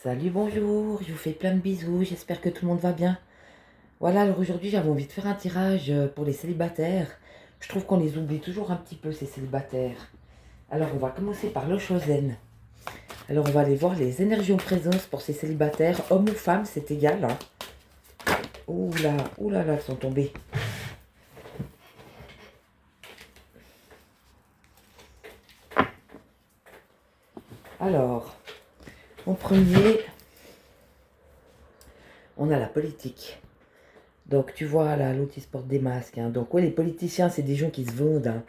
Salut, bonjour, je vous fais plein de bisous, j'espère que tout le monde va bien. Voilà, alors aujourd'hui j'avais envie de faire un tirage pour les célibataires. Je trouve qu'on les oublie toujours un petit peu, ces célibataires. Alors on va commencer par le Chosen. Alors on va aller voir les énergies en présence pour ces célibataires, hommes ou femmes, c'est égal. Hein. Ouh là là, elles sont tombées. Alors, en premier, on a la politique. Donc tu vois là, l'autre il se porte des masques. Hein. Donc ouais, les politiciens, c'est des gens qui se vendent. Hein.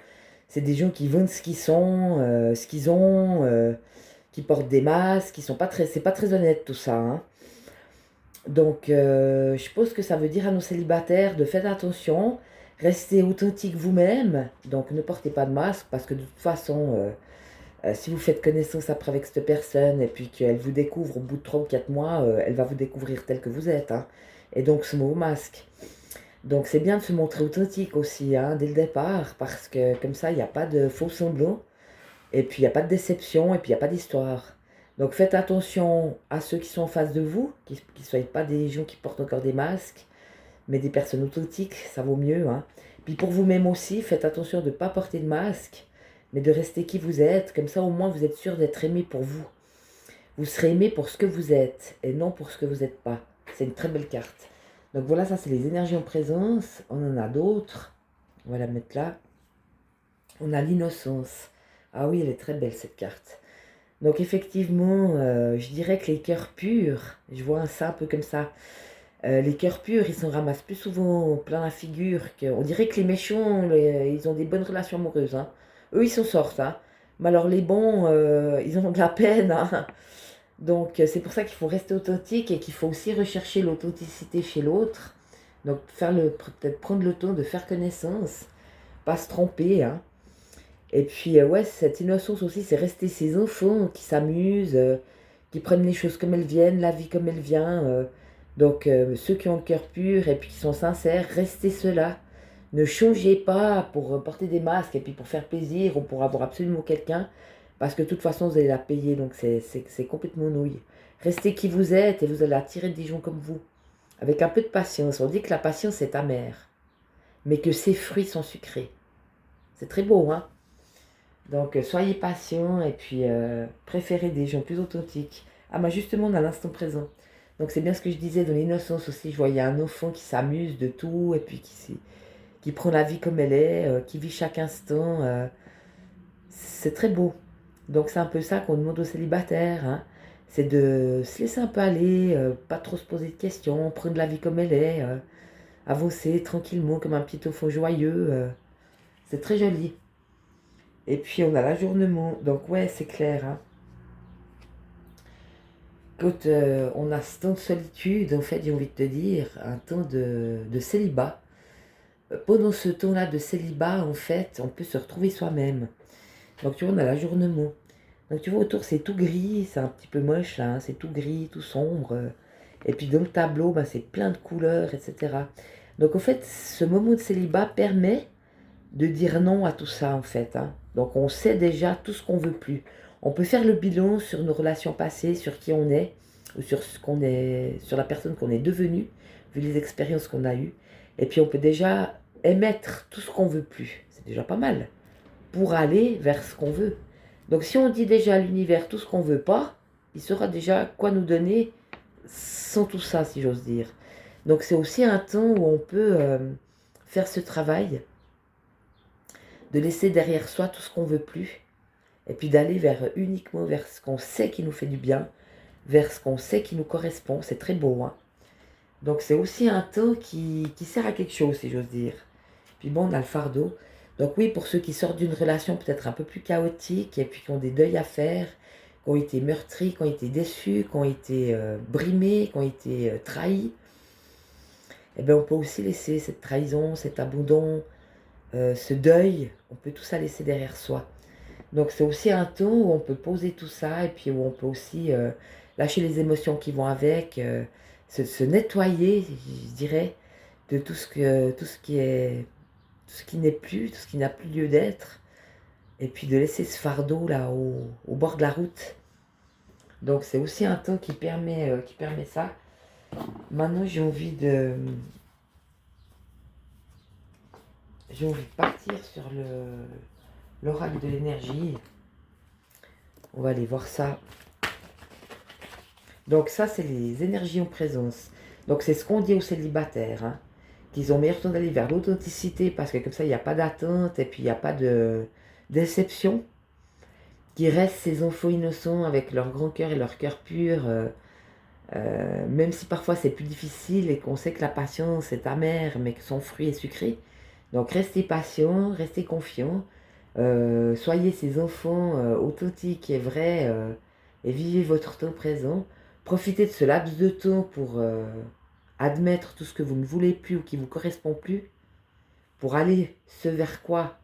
C'est des gens qui vendent ce qu'ils sont, ce qu'ils ont, qui portent des masques, qui sont pas très, c'est pas très honnête tout ça. Hein. Donc je pense que ça veut dire à nos célibataires de faire attention, restez authentique vous-même. Donc ne portez pas de masque parce que de toute façon, si vous faites connaissance après avec cette personne et puis qu'elle vous découvre au bout de 3 ou 4 mois, elle va vous découvrir tel que vous êtes. Hein. Et donc ce mot masque. Donc c'est bien de se montrer authentique aussi, hein, dès le départ, parce que comme ça, il n'y a pas de faux semblants, et puis il n'y a pas de déception, et puis il n'y a pas d'histoire. Donc faites attention à ceux qui sont en face de vous, qui ne soient pas des gens qui portent encore des masques, mais des personnes authentiques, ça vaut mieux. Hein. Puis pour vous-même aussi, faites attention de ne pas porter de masque, mais de rester qui vous êtes, comme ça au moins vous êtes sûr d'être aimé pour vous. Vous serez aimé pour ce que vous êtes, et non pour ce que vous n'êtes pas. C'est une très belle carte. Donc voilà, ça c'est les énergies en présence. On en a d'autres. On va la mettre là. On a l'innocence. Ah oui, elle est très belle cette carte. Donc effectivement, je dirais que les cœurs purs, je vois ça un peu comme ça. Les cœurs purs, ils s'en ramassent plus souvent plein la figure. On dirait que les méchants, ils ont des bonnes relations amoureuses. Hein. Eux, ils s'en sortent. Hein. Mais alors les bons, ils ont de la peine. Hein. Donc c'est pour ça qu'il faut rester authentique et qu'il faut aussi rechercher l'authenticité chez l'autre. Donc peut-être prendre le temps de faire connaissance, pas se tromper. Hein. Et puis ouais, cette innocence aussi, c'est rester ces enfants qui s'amusent, qui prennent les choses comme elles viennent, la vie comme elle vient. Donc ceux qui ont le cœur pur et puis qui sont sincères, restez ceux-là. Ne changez pas pour porter des masques et puis pour faire plaisir ou pour avoir absolument quelqu'un, parce que de toute façon vous allez la payer, donc c'est complètement nouille. Restez qui vous êtes et vous allez attirer des gens comme vous, avec un peu de patience. On dit que la patience est amère, mais que ses fruits sont sucrés. C'est très beau, hein? Donc soyez patient et puis préférez des gens plus authentiques. Ah bah justement dans l'instant présent. Donc c'est bien ce que je disais dans l'innocence aussi. Je voyais un enfant qui s'amuse de tout et puis qui prend la vie comme elle est, qui vit chaque instant. C'est très beau. Donc c'est un peu ça qu'on demande aux célibataires. Hein. C'est de se laisser un peu aller, pas trop se poser de questions, prendre la vie comme elle est, avancer tranquillement comme un petit enfant joyeux. C'est très joli. Et puis on a l'ajournement. Donc ouais, c'est clair. Hein. Quand on a ce temps de solitude, en fait, j'ai envie de te dire, un temps de célibat. Pendant ce temps-là de célibat, en fait, on peut se retrouver soi-même. Donc tu vois, on a l'ajournement. Donc tu vois, autour, c'est tout gris, c'est un petit peu moche, là, hein, c'est tout gris, tout sombre. Et puis dans le tableau, bah, c'est plein de couleurs, etc. Donc en fait, ce moment de célibat permet de dire non à tout ça, en fait. Hein. Donc on sait déjà tout ce qu'on veut plus. On peut faire le bilan sur nos relations passées, sur qui on est, ou sur ce qu'on est, sur la personne qu'on est devenue, vu les expériences qu'on a eues. Et puis on peut déjà émettre tout ce qu'on veut plus. C'est déjà pas mal pour aller vers ce qu'on veut. Donc si on dit déjà à l'univers tout ce qu'on veut pas, il saura déjà quoi nous donner sans tout ça, si j'ose dire. Donc c'est aussi un temps où on peut faire ce travail de laisser derrière soi tout ce qu'on veut plus, et puis d'aller uniquement vers ce qu'on sait qui nous fait du bien, vers ce qu'on sait qui nous correspond. C'est très beau. Hein. Donc c'est aussi un temps qui sert à quelque chose, si j'ose dire. Puis bon, on a le fardeau. Donc oui, pour ceux qui sortent d'une relation peut-être un peu plus chaotique, et puis qui ont des deuils à faire, qui ont été meurtris, qui ont été déçus, qui ont été brimés, qui ont été trahis, eh bien on peut aussi laisser cette trahison, cet abandon, ce deuil, on peut tout ça laisser derrière soi. Donc c'est aussi un temps où on peut poser tout ça et puis où on peut aussi lâcher les émotions qui vont avec, se nettoyer, je dirais, de tout ce qui n'est plus, tout ce qui n'a plus lieu d'être, et puis de laisser ce fardeau là au bord de la route. Donc c'est aussi un temps qui permet ça. Maintenant j'ai envie de partir sur l'oracle de l'énergie. On va aller voir ça. Donc ça, c'est les énergies en présence. Donc c'est ce qu'on dit aux célibataires, hein, qu'ils ont meilleur temps d'aller vers l'authenticité, parce que comme ça, il n'y a pas d'attente et puis il n'y a pas de déception. Qu'ils restent ces enfants innocents avec leur grand cœur et leur cœur pur, même si parfois c'est plus difficile et qu'on sait que la patience est amère, mais que son fruit est sucré. Donc restez patients, restez confiants, soyez ces enfants authentiques et vrais, et vivez votre temps présent. Profitez de ce laps de temps pour admettre tout ce que vous ne voulez plus ou qui ne vous correspond plus, pour aller ce vers quoi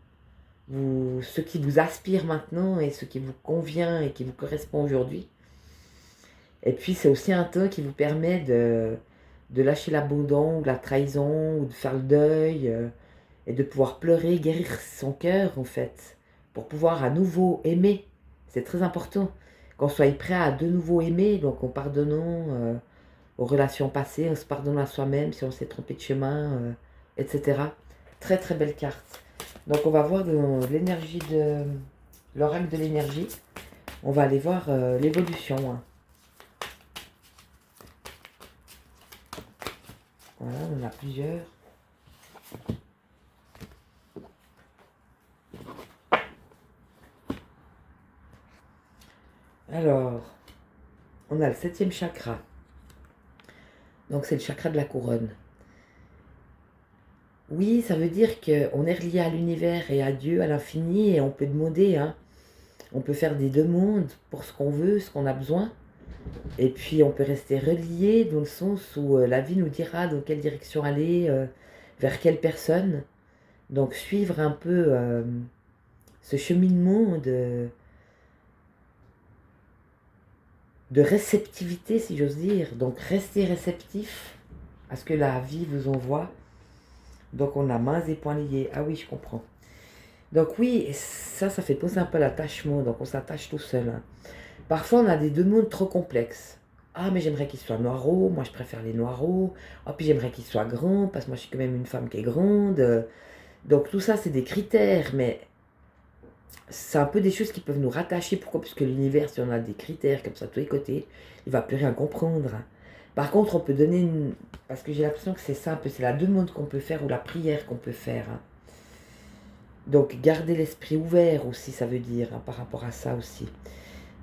ce qui vous aspire maintenant et ce qui vous convient et qui vous correspond aujourd'hui. Et puis c'est aussi un temps qui vous permet de lâcher l'abandon ou la trahison ou de faire le deuil, et de pouvoir pleurer, guérir son cœur en fait, pour pouvoir à nouveau aimer. C'est très important qu'on soit prêt à de nouveau aimer, donc en pardonnant aux relations passées, en se pardonnant à soi-même si on s'est trompé de chemin, etc. Très très belle carte. Donc on va voir dans l'énergie de l'oracle de l'énergie, on va aller voir l'évolution. Hein. Voilà, on en a plusieurs. Alors, on a le 7e chakra. Donc c'est le chakra de la couronne. Oui, ça veut dire qu'on est relié à l'univers et à Dieu, à l'infini, et on peut demander, hein, on peut faire des demandes pour ce qu'on veut, ce qu'on a besoin, et puis on peut rester relié dans le sens où la vie nous dira dans quelle direction aller, vers quelle personne. Donc suivre un peu ce cheminement de réceptivité, si j'ose dire. Donc restez réceptif à ce que la vie vous envoie. Donc on a mains et poings liés. Ah oui, je comprends. Donc oui, ça fait penser un peu à l'attachement. Donc on s'attache tout seul. Hein. Parfois on a des demandes trop complexes. Ah mais j'aimerais qu'il soit noireau, moi je préfère les noireaux. Ah puis j'aimerais qu'il soit grand, parce que moi je suis quand même une femme qui est grande. Donc tout ça c'est des critères, mais c'est un peu des choses qui peuvent nous rattacher. Pourquoi? Parce que l'univers, si on a des critères comme ça de tous les côtés, il va plus rien comprendre. Par contre, on peut donner une... Parce que j'ai l'impression que c'est simple, c'est la demande qu'on peut faire ou la prière qu'on peut faire. Hein. Donc, garder l'esprit ouvert aussi, ça veut dire, hein, par rapport à ça aussi.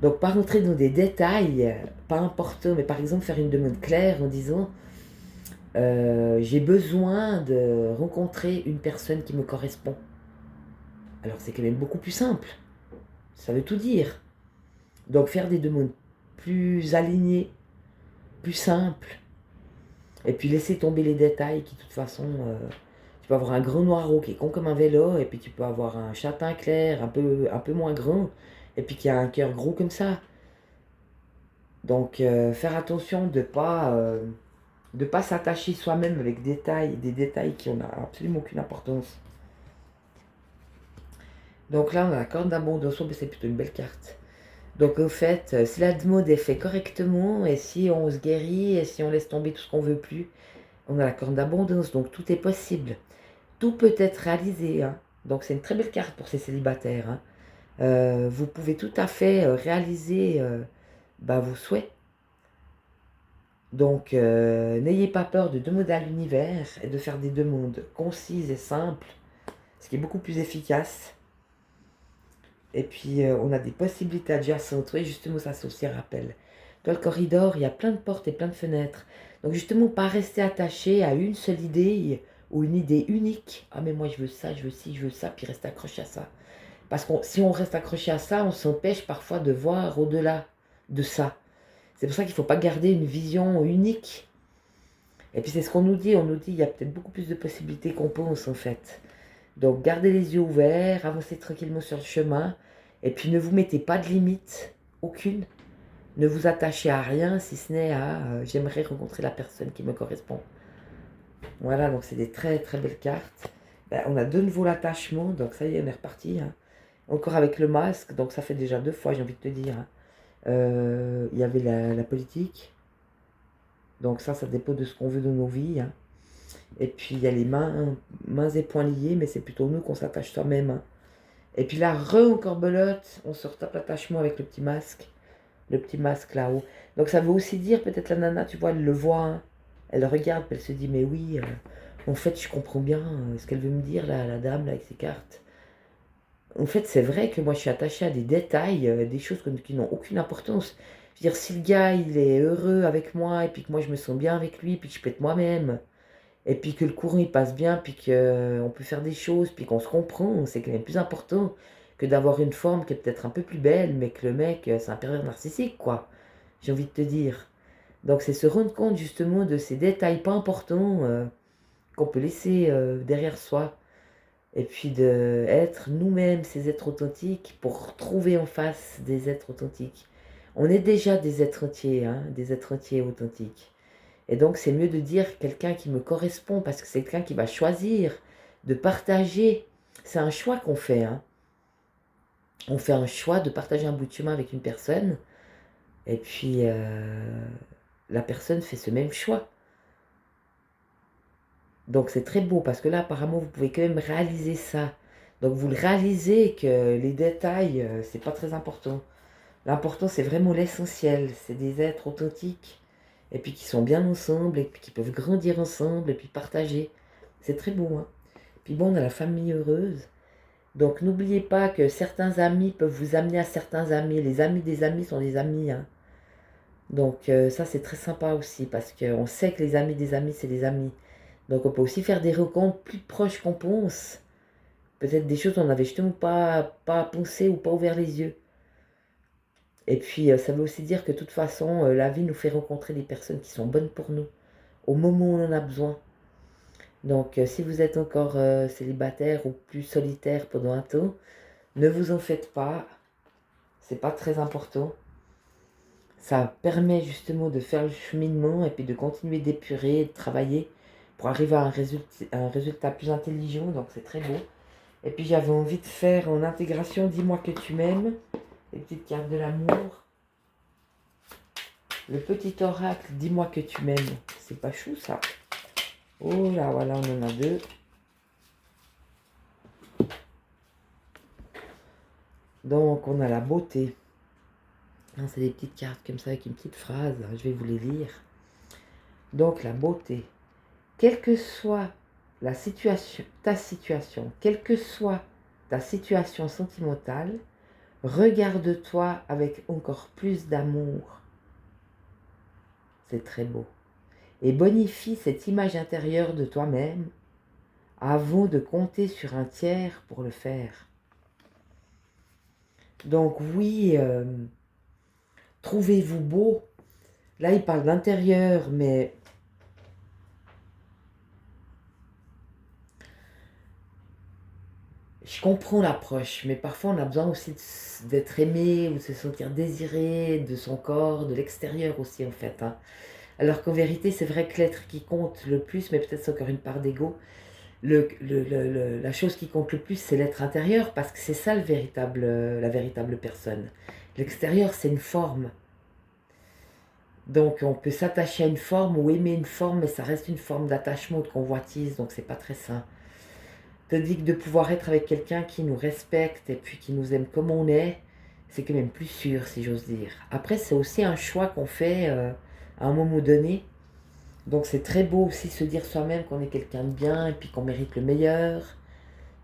Donc, pas rentrer dans des détails, pas importants, mais par exemple, faire une demande claire en disant j'ai besoin de rencontrer une personne qui me correspond. Alors, c'est quand même beaucoup plus simple. Ça veut tout dire. Donc faire des demandes plus alignées, plus simples, et puis laisser tomber les détails qui de toute façon, tu peux avoir un grand noireau qui est con comme un vélo, et puis tu peux avoir un châtain clair un peu moins grand, et puis qui a un cœur gros comme ça. Donc faire attention de pas s'attacher soi-même avec des détails qui n'ont absolument aucune importance. Donc là on a la corde d'abondance, c'est plutôt une belle carte. Donc au fait, si la demande est faite correctement, et si on se guérit, et si on laisse tomber tout ce qu'on veut plus, on a la corne d'abondance, donc tout est possible. Tout peut être réalisé. Hein. Donc c'est une très belle carte pour ces célibataires. Hein. Vous pouvez tout à fait réaliser vos souhaits. Donc n'ayez pas peur de demander à l'univers et de faire des demandes concises et simples, ce qui est beaucoup plus efficace. Et puis, on a des possibilités adjacentes. Oui, justement, ça, c'est aussi un rappel. Dans le corridor, il y a plein de portes et plein de fenêtres. Donc, justement, pas rester attaché à une seule idée ou une idée unique. Ah, mais moi, je veux ça, je veux ci, je veux ça, puis rester accroché à ça. Parce que si on reste accroché à ça, on s'empêche parfois de voir au-delà de ça. C'est pour ça qu'il ne faut pas garder une vision unique. Et puis, c'est ce qu'on nous dit. On nous dit qu'il y a peut-être beaucoup plus de possibilités qu'on pense, en fait. Donc gardez les yeux ouverts, avancez tranquillement sur le chemin, et puis ne vous mettez pas de limite, aucune. Ne vous attachez à rien, si ce n'est à j'aimerais rencontrer la personne qui me correspond. Voilà, donc c'est des très très belles cartes. Ben, on a de nouveau l'attachement, donc ça y est, on est reparti. Hein. Encore avec le masque, donc ça fait déjà 2 fois, j'ai envie de te dire. Hein. Il y avait la politique. Donc ça dépend de ce qu'on veut de nos vies. Hein. Et puis il y a les mains et poings liés, mais c'est plutôt nous qu'on s'attache soi-même. Hein. Et puis là, encore belote, on se retape l'attachement avec le petit masque là-haut. Donc ça veut aussi dire, peut-être la nana, tu vois, elle le voit, hein. Elle le regarde, puis elle se dit, mais oui, en fait, je comprends bien ce qu'elle veut me dire, là, la dame, là, avec ses cartes. En fait, c'est vrai que moi, je suis attachée à des détails, des choses qui n'ont aucune importance. Je veux dire, si le gars, il est heureux avec moi, et puis que moi, je me sens bien avec lui, puis que je peux être moi-même, et puis que le courant, il passe bien, puis qu'on peut faire des choses, puis qu'on se comprend, c'est quand même plus important que d'avoir une forme qui est peut-être un peu plus belle, mais que le mec, c'est un pervers narcissique, quoi. J'ai envie de te dire. Donc, c'est se rendre compte, justement, de ces détails pas importants qu'on peut laisser derrière soi. Et puis de être nous-mêmes ces êtres authentiques pour trouver en face des êtres authentiques. On est déjà des êtres entiers, hein, des êtres entiers authentiques. Et donc c'est mieux de dire quelqu'un qui me correspond parce que c'est quelqu'un qui va choisir de partager. C'est un choix qu'on fait. Hein. On fait un choix de partager un bout de chemin avec une personne et puis la personne fait ce même choix. Donc c'est très beau parce que là apparemment vous pouvez quand même réaliser ça. Donc vous le réalisez que les détails, c'est pas très important. L'important c'est vraiment l'essentiel. C'est des êtres authentiques et puis qui sont bien ensemble et puis qui peuvent grandir ensemble et puis partager. C'est très beau. Hein. Puis bon, on a la famille heureuse. Donc n'oubliez pas que certains amis peuvent vous amener à certains amis. Les amis des amis sont des amis. Hein. Donc ça c'est très sympa aussi parce qu'on sait que les amis des amis c'est des amis. Donc on peut aussi faire des rencontres plus proches qu'on pense. Peut-être des choses qu'on n'avait justement pas pensé ou pas ouvert les yeux. Et puis ça veut aussi dire que de toute façon, la vie nous fait rencontrer des personnes qui sont bonnes pour nous, au moment où on en a besoin. Donc si vous êtes encore célibataire ou plus solitaire pendant un temps, ne vous en faites pas. C'est pas très important. Ça permet justement de faire le cheminement et puis de continuer d'épurer, de travailler pour arriver à un résultat plus intelligent. Donc c'est très beau. Et puis j'avais envie de faire en intégration Dis-moi que tu m'aimes, les petites cartes de l'amour. Le petit oracle Dis-moi que tu m'aimes. C'est pas chou ça. Oh là, voilà, on en a deux. Donc on a la beauté. C'est des petites cartes comme ça avec une petite phrase. Je vais vous les lire. Donc la beauté. Quelle que soit la situation, quelle que soit ta situation sentimentale, regarde-toi avec encore plus d'amour. C'est très beau. Et bonifie cette image intérieure de toi-même avant de compter sur un tiers pour le faire. Donc oui, trouvez-vous beau. Là, il parle d'intérieur, mais je comprends l'approche, mais parfois on a besoin aussi d'être aimé ou de se sentir désiré de son corps, de l'extérieur aussi en fait. Hein. Alors qu'en vérité, c'est vrai que l'être qui compte le plus, mais peut-être c'est encore une part d'ego, la chose qui compte le plus, c'est l'être intérieur, parce que c'est ça la véritable personne. L'extérieur, c'est une forme. Donc on peut s'attacher à une forme ou aimer une forme, mais ça reste une forme d'attachement ou de convoitise, donc c'est pas très sain. Tandis que de pouvoir être avec quelqu'un qui nous respecte et puis qui nous aime comme on est, c'est quand même plus sûr, si j'ose dire. Après, c'est aussi un choix qu'on fait à un moment donné. Donc c'est très beau aussi se dire soi-même qu'on est quelqu'un de bien et puis qu'on mérite le meilleur.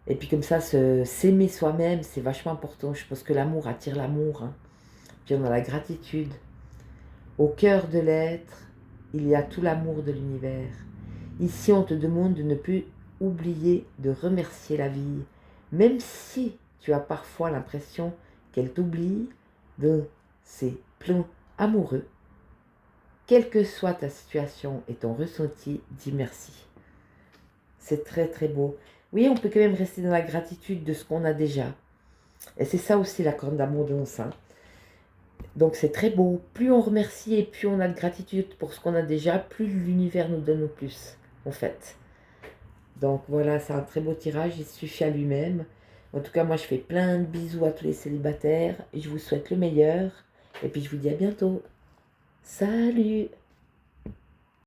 Et puis comme ça, s'aimer soi-même, c'est vachement important. Je pense que l'amour attire l'amour. Hein. Puis on a la gratitude. Au cœur de l'être, il y a tout l'amour de l'univers. Ici, on te demande de ne plus oublier de remercier la vie, même si tu as parfois l'impression qu'elle t'oublie dans ses plans amoureux. Quelle que soit ta situation et ton ressenti, dis merci. C'est très très beau. Oui, on peut quand même rester dans la gratitude de ce qu'on a déjà. Et c'est ça aussi la corne d'amour de mon sein. Donc c'est très beau. Plus on remercie et plus on a de gratitude pour ce qu'on a déjà, plus l'univers nous donne au plus, en fait. Donc voilà, c'est un très beau tirage, il suffit à lui-même. En tout cas, moi je fais plein de bisous à tous les célibataires. Et je vous souhaite le meilleur. Et puis je vous dis à bientôt. Salut!